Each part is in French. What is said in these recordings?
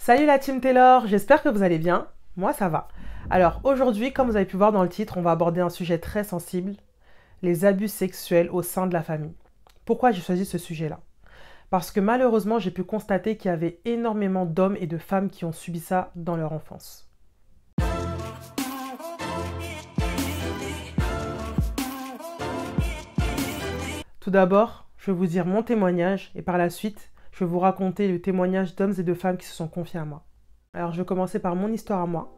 Salut la team Taylor, j'espère que vous allez bien. Moi ça va. Alors aujourd'hui, comme vous avez pu voir dans le titre, on va aborder un sujet très sensible, les abus sexuels au sein de la famille. Pourquoi j'ai choisi ce sujet-là? Parce que malheureusement, j'ai pu constater qu'il y avait énormément d'hommes et de femmes qui ont subi ça dans leur enfance. Tout d'abord, je vais vous dire mon témoignage et par la suite, je vais vous raconter le témoignage d'hommes et de femmes qui se sont confiés à moi. Alors je vais commencer par mon histoire à moi.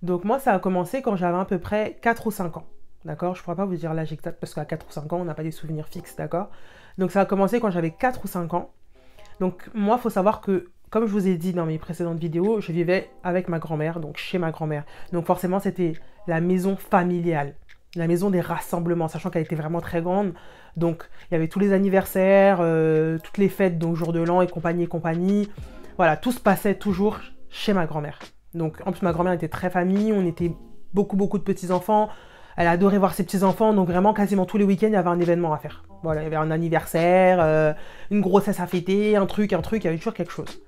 Donc moi, ça a commencé quand j'avais à peu près 4 ou 5 ans. D'accord? Je ne pourrais pas vous dire l'âge exact parce qu'à 4 ou 5 ans, on n'a pas des souvenirs fixes, d'accord? Donc ça a commencé quand j'avais 4 ou 5 ans. Donc moi, il faut savoir que, comme je vous ai dit dans mes précédentes vidéos, je vivais avec ma grand-mère, donc chez ma grand-mère. Donc forcément, c'était la maison familiale, la maison des rassemblements, sachant qu'elle était vraiment très grande. Donc il y avait tous les anniversaires, toutes les fêtes, donc jour de l'an et compagnie et compagnie. Voilà, tout se passait toujours chez ma grand-mère. Donc en plus, ma grand-mère était très famille, on était beaucoup de petits-enfants. Elle adorait voir ses petits-enfants, donc vraiment quasiment tous les week-ends, il y avait un événement à faire. Voilà, il y avait un anniversaire, une grossesse à fêter, un truc, il y avait toujours quelque chose.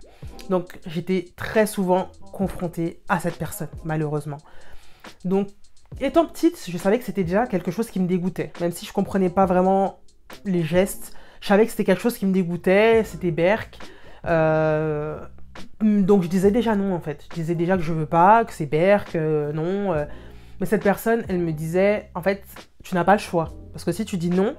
Donc j'étais très souvent confrontée à cette personne, malheureusement. Donc étant petite, je savais que c'était déjà quelque chose qui me dégoûtait. Même si je comprenais pas vraiment les gestes, je savais que c'était quelque chose qui me dégoûtait, c'était berk. Donc je disais déjà non en fait. Je disais déjà que je veux pas, que c'est berk, non. Mais cette personne, elle me disait, en fait, tu n'as pas le choix. Parce que si tu dis non,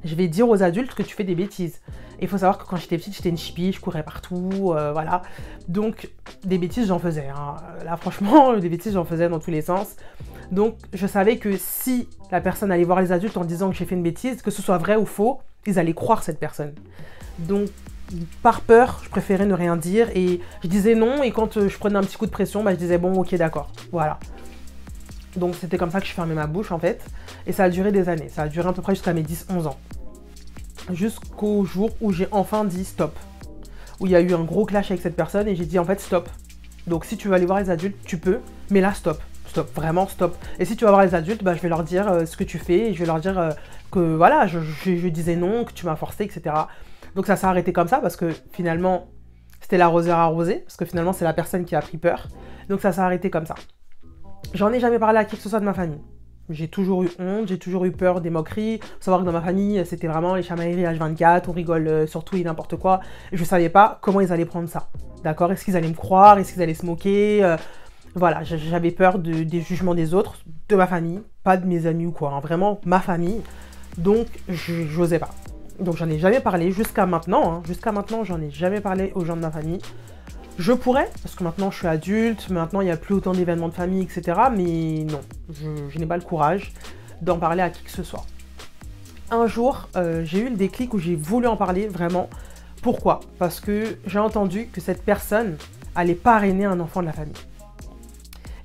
je vais dire aux adultes que tu fais des bêtises. Et il faut savoir que quand j'étais petite, j'étais une chipie, je courais partout, voilà. Donc, des bêtises, j'en faisais. Hein. Là, franchement, des bêtises, j'en faisais dans tous les sens. Donc, je savais que si la personne allait voir les adultes en disant que j'ai fait une bêtise, que ce soit vrai ou faux, ils allaient croire cette personne. Donc, par peur, je préférais ne rien dire. Et je disais non, et quand je prenais un petit coup de pression, bah, je disais bon, ok, d'accord, voilà. Donc c'était comme ça que je fermais ma bouche en fait. Et ça a duré des années. Ça a duré à peu près jusqu'à mes 10-11 ans. Jusqu'au jour où j'ai enfin dit stop. Où il y a eu un gros clash avec cette personne et j'ai dit en fait stop. Donc si tu veux aller voir les adultes, tu peux. Mais là stop. Stop. Vraiment stop. Et si tu vas voir les adultes, bah, je vais leur dire ce que tu fais. Et je vais leur dire que voilà, je disais non, que tu m'as forcé, etc. Donc ça s'est arrêté comme ça parce que finalement c'était l'arroseur arrosé. Parce que finalement c'est la personne qui a pris peur. Donc ça s'est arrêté comme ça. J'en ai jamais parlé à qui que ce soit de ma famille. J'ai toujours eu honte, j'ai toujours eu peur des moqueries. Faut savoir que dans ma famille, c'était vraiment les chamailleries H24, on rigole sur tout et n'importe quoi. Et je savais pas comment ils allaient prendre ça. D'accord? Est-ce qu'ils allaient me croire? Est-ce qu'ils allaient se moquer? Voilà, j'avais peur des jugements des autres, de ma famille, pas de mes amis ou quoi. Hein, vraiment, ma famille. Donc, j'osais pas. Donc, j'en ai jamais parlé jusqu'à maintenant. Hein, jusqu'à maintenant, j'en ai jamais parlé aux gens de ma famille. Je pourrais, parce que maintenant je suis adulte, maintenant il n'y a plus autant d'événements de famille, etc. Mais non, je n'ai pas le courage d'en parler à qui que ce soit. Un jour, j'ai eu le déclic où j'ai voulu en parler vraiment. Pourquoi? Parce que j'ai entendu que cette personne allait parrainer un enfant de la famille.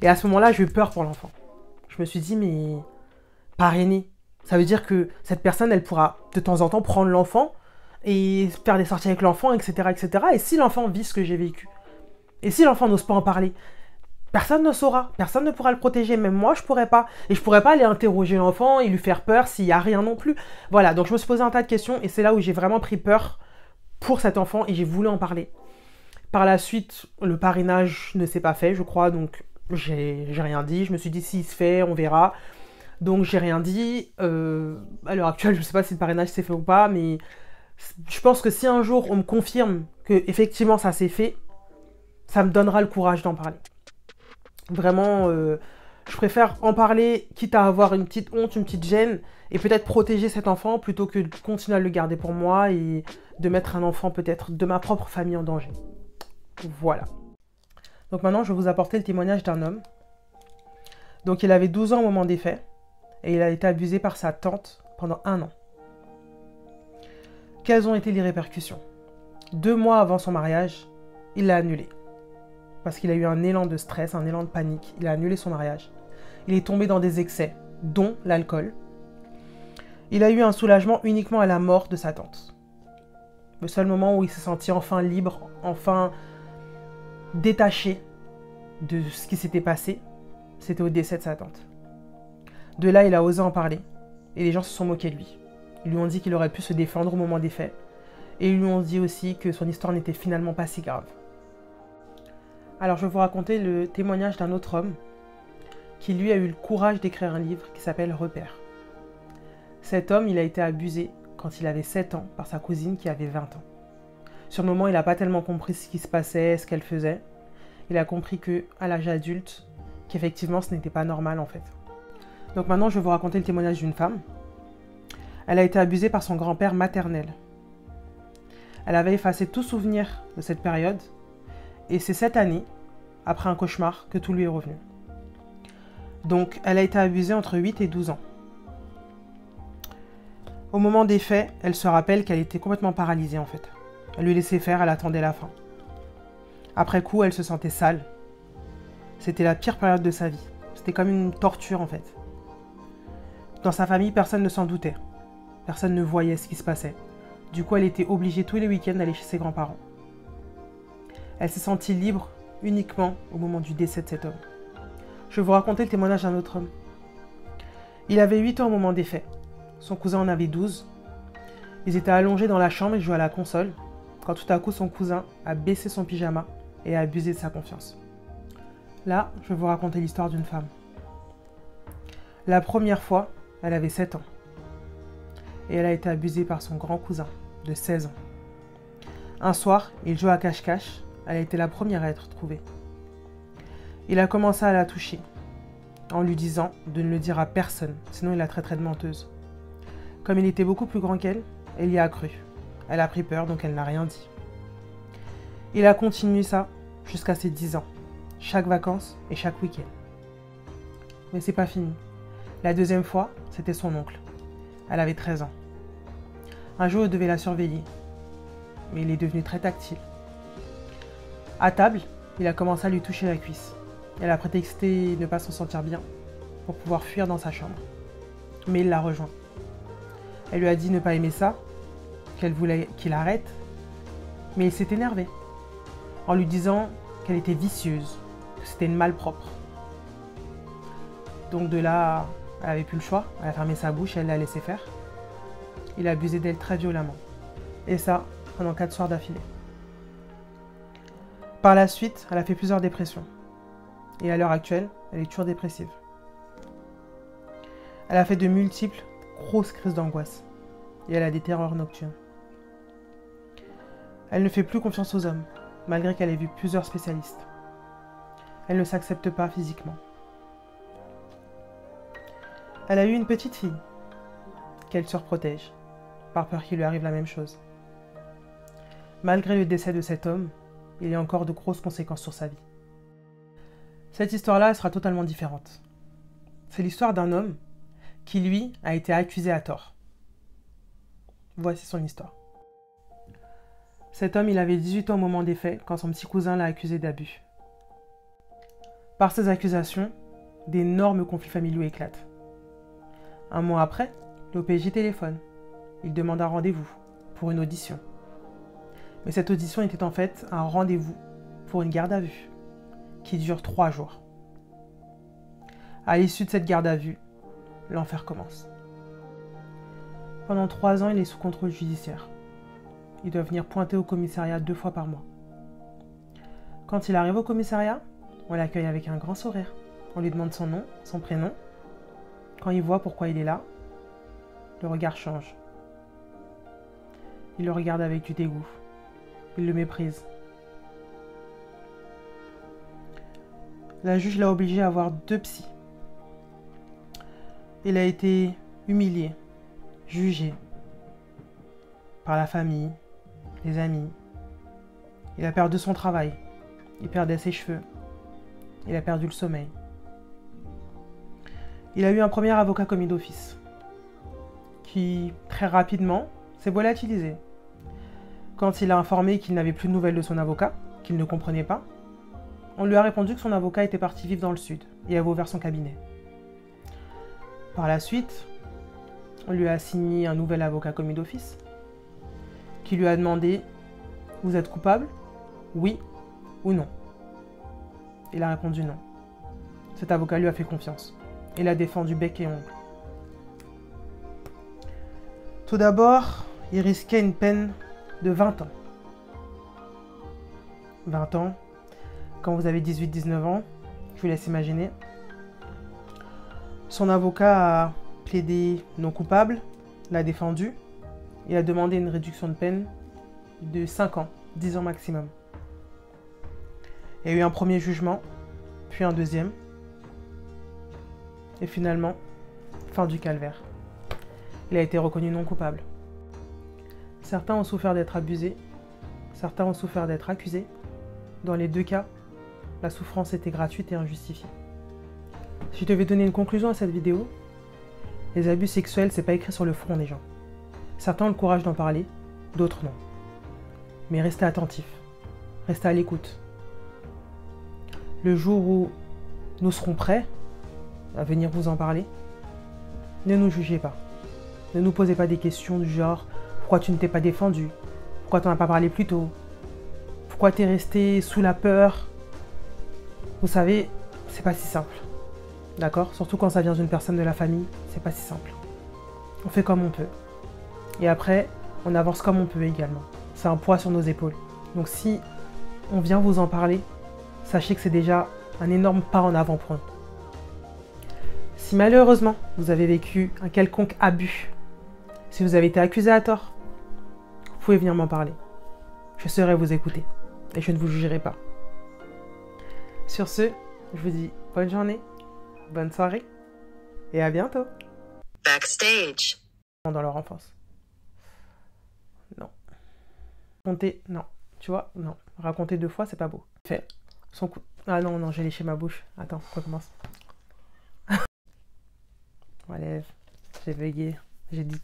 Et à ce moment-là, j'ai eu peur pour l'enfant. Je me suis dit, mais parrainer, ça veut dire que cette personne, elle pourra de temps en temps prendre l'enfant et faire des sorties avec l'enfant, etc., etc. Et si l'enfant vit ce que j'ai vécu? Et si l'enfant n'ose pas en parler, personne ne saura, personne ne pourra le protéger, même moi je pourrais pas. Et je pourrais pas aller interroger l'enfant et lui faire peur s'il y a rien non plus. Voilà, donc je me suis posé un tas de questions et c'est là où j'ai vraiment pris peur pour cet enfant et j'ai voulu en parler. Par la suite, le parrainage ne s'est pas fait, je crois, donc j'ai rien dit. Je me suis dit s'il se fait, on verra. Donc j'ai rien dit. À l'heure actuelle, je sais pas si le parrainage s'est fait ou pas, mais je pense que si un jour on me confirme que effectivement ça s'est fait, ça me donnera le courage d'en parler. Vraiment, je préfère en parler, quitte à avoir une petite honte, une petite gêne, et peut-être protéger cet enfant, plutôt que de continuer à le garder pour moi, et de mettre un enfant peut-être de ma propre famille en danger. Voilà. Donc maintenant, je vais vous apporter le témoignage d'un homme. Donc il avait 12 ans au moment des faits, et il a été abusé par sa tante pendant 1 an. Quelles ont été les répercussions? 2 mois avant son mariage, il l'a annulé. Parce qu'il a eu un élan de stress, un élan de panique. Il a annulé son mariage. Il est tombé dans des excès, dont l'alcool. Il a eu un soulagement uniquement à la mort de sa tante. Le seul moment où il s'est senti enfin libre, enfin détaché de ce qui s'était passé, c'était au décès de sa tante. De là, il a osé en parler. Et les gens se sont moqués de lui. Ils lui ont dit qu'il aurait pu se défendre au moment des faits. Et ils lui ont dit aussi que son histoire n'était finalement pas si grave. Alors je vais vous raconter le témoignage d'un autre homme qui lui a eu le courage d'écrire un livre qui s'appelle Repères. Cet homme, il a été abusé quand il avait 7 ans par sa cousine qui avait 20 ans. Sur le moment, il n'a pas tellement compris ce qui se passait, ce qu'elle faisait. Il a compris qu'à l'âge adulte, qu'effectivement ce n'était pas normal en fait. Donc maintenant, je vais vous raconter le témoignage d'une femme. Elle a été abusée par son grand-père maternel. Elle avait effacé tout souvenir de cette période et c'est cette année, après un cauchemar, que tout lui est revenu. Donc elle a été abusée entre 8 et 12 ans. Au moment des faits, elle se rappelle qu'elle était complètement paralysée en fait. Elle lui laissait faire, elle attendait la fin. Après coup, elle se sentait sale. C'était la pire période de sa vie. C'était comme une torture en fait. Dans sa famille, personne ne s'en doutait. Personne ne voyait ce qui se passait. Du coup, elle était obligée tous les week-ends d'aller chez ses grands-parents. Elle s'est sentie libre uniquement au moment du décès de cet homme. Je vais vous raconter le témoignage d'un autre homme. Il avait 8 ans au moment des faits. Son cousin en avait 12. Ils étaient allongés dans la chambre et jouaient à la console, quand tout à coup son cousin a baissé son pyjama et a abusé de sa confiance. Là, je vais vous raconter l'histoire d'une femme. La première fois, elle avait 7 ans. Et elle a été abusée par son grand cousin, de 16 ans. Un soir, il jouait à cache-cache. Elle a été la première à être trouvée. Il a commencé à la toucher, en lui disant de ne le dire à personne, sinon il la traiterait de menteuse. Comme il était beaucoup plus grand qu'elle, elle y a cru. Elle a pris peur, donc elle n'a rien dit. Il a continué ça jusqu'à ses 10 ans, chaque vacances et chaque week-end. Mais c'est pas fini. La deuxième fois, c'était son oncle. Elle avait 13 ans. Un jour, il devait la surveiller, mais il est devenu très tactile. À table, il a commencé à lui toucher la cuisse. Elle a prétexté ne pas s'en sentir bien pour pouvoir fuir dans sa chambre. Mais il l'a rejoint. Elle lui a dit ne pas aimer ça, qu'elle voulait qu'il arrête, mais il s'est énervé en lui disant qu'elle était vicieuse, que c'était une malpropre. Donc de là, elle n'avait plus le choix, elle a fermé sa bouche et elle l'a laissé faire. Il a abusé d'elle très violemment. Et ça, pendant 4 soirs d'affilée. Par la suite, elle a fait plusieurs dépressions. Et à l'heure actuelle, elle est toujours dépressive. Elle a fait de multiples grosses crises d'angoisse. Et elle a des terreurs nocturnes. Elle ne fait plus confiance aux hommes, malgré qu'elle ait vu plusieurs spécialistes. Elle ne s'accepte pas physiquement. Elle a eu une petite fille, qu'elle surprotège, par peur qu'il lui arrive la même chose. Malgré le décès de cet homme, il y a encore de grosses conséquences sur sa vie. Cette histoire-là sera totalement différente. C'est l'histoire d'un homme qui, lui, a été accusé à tort. Voici son histoire. Cet homme, il avait 18 ans au moment des faits, quand son petit cousin l'a accusé d'abus. Par ces accusations, d'énormes conflits familiaux éclatent. Un mois après, l'OPJ téléphone. Il demande un rendez-vous pour une audition. Mais cette audition était en fait un rendez-vous pour une garde à vue qui dure 3 jours. À l'issue de cette garde à vue, l'enfer commence. Pendant 3 ans, il est sous contrôle judiciaire. Il doit venir pointer au commissariat 2 fois par mois. Quand il arrive au commissariat, on l'accueille avec un grand sourire. On lui demande son nom, son prénom. Quand il voit pourquoi il est là, le regard change. Il le regarde avec du dégoût. Il le méprise. La juge l'a obligé à voir 2 psys. Il a été humilié, jugé par la famille, les amis. Il a perdu son travail. Il perdait ses cheveux. Il a perdu le sommeil. Il a eu un premier avocat commis d'office qui, très rapidement, s'est volatilisé. Quand il a informé qu'il n'avait plus de nouvelles de son avocat, qu'il ne comprenait pas, on lui a répondu que son avocat était parti vivre dans le sud et avait ouvert son cabinet. Par la suite, on lui a assigné un nouvel avocat commis d'office qui lui a demandé « Vous êtes coupable? Oui ou non ?» Il a répondu non. Cet avocat lui a fait confiance. Il a défendu bec et ongle. Tout d'abord, il risquait une peine de 20 ans. 20 ans, quand vous avez 18-19 ans, je vous laisse imaginer. Son avocat a plaidé non coupable, l'a défendu. Il a demandé une réduction de peine de 5 ans, 10 ans maximum. Il y a eu un premier jugement, puis un deuxième. Et finalement, fin du calvaire. Il a été reconnu non coupable. Certains ont souffert d'être abusés, certains ont souffert d'être accusés. Dans les deux cas, la souffrance était gratuite et injustifiée. Si je devais donner une conclusion à cette vidéo, les abus sexuels, c'est pas écrit sur le front des gens. Certains ont le courage d'en parler, d'autres non. Mais restez attentifs, restez à l'écoute. Le jour où nous serons prêts à venir vous en parler, ne nous jugez pas. Ne nous posez pas des questions du genre « Pourquoi tu ne t'es pas défendu? Pourquoi tu n'en as pas parlé plus tôt? Pourquoi tu es resté sous la peur ?» Vous savez, c'est pas si simple. D'accord? Surtout quand ça vient d'une personne de la famille, c'est pas si simple. On fait comme on peut. Et après, on avance comme on peut également. C'est un poids sur nos épaules. Donc si on vient vous en parler, sachez que c'est déjà un énorme pas en avant pour nous. Si malheureusement, vous avez vécu un quelconque abus, si vous avez été accusé à tort, vous pouvez venir m'en parler. Je saurai vous écouter et je ne vous jugerai pas. Sur ce, je vous dis bonne journée, bonne soirée et à bientôt. Backstage. Dans leur enfance. Non. Raconter, non. Tu vois, non. Raconter 2 fois, c'est pas beau. Fait. Son coup. Ah non, non, j'ai léché ma bouche. Attends, recommence. Relève. J'ai bugué. J'ai dit.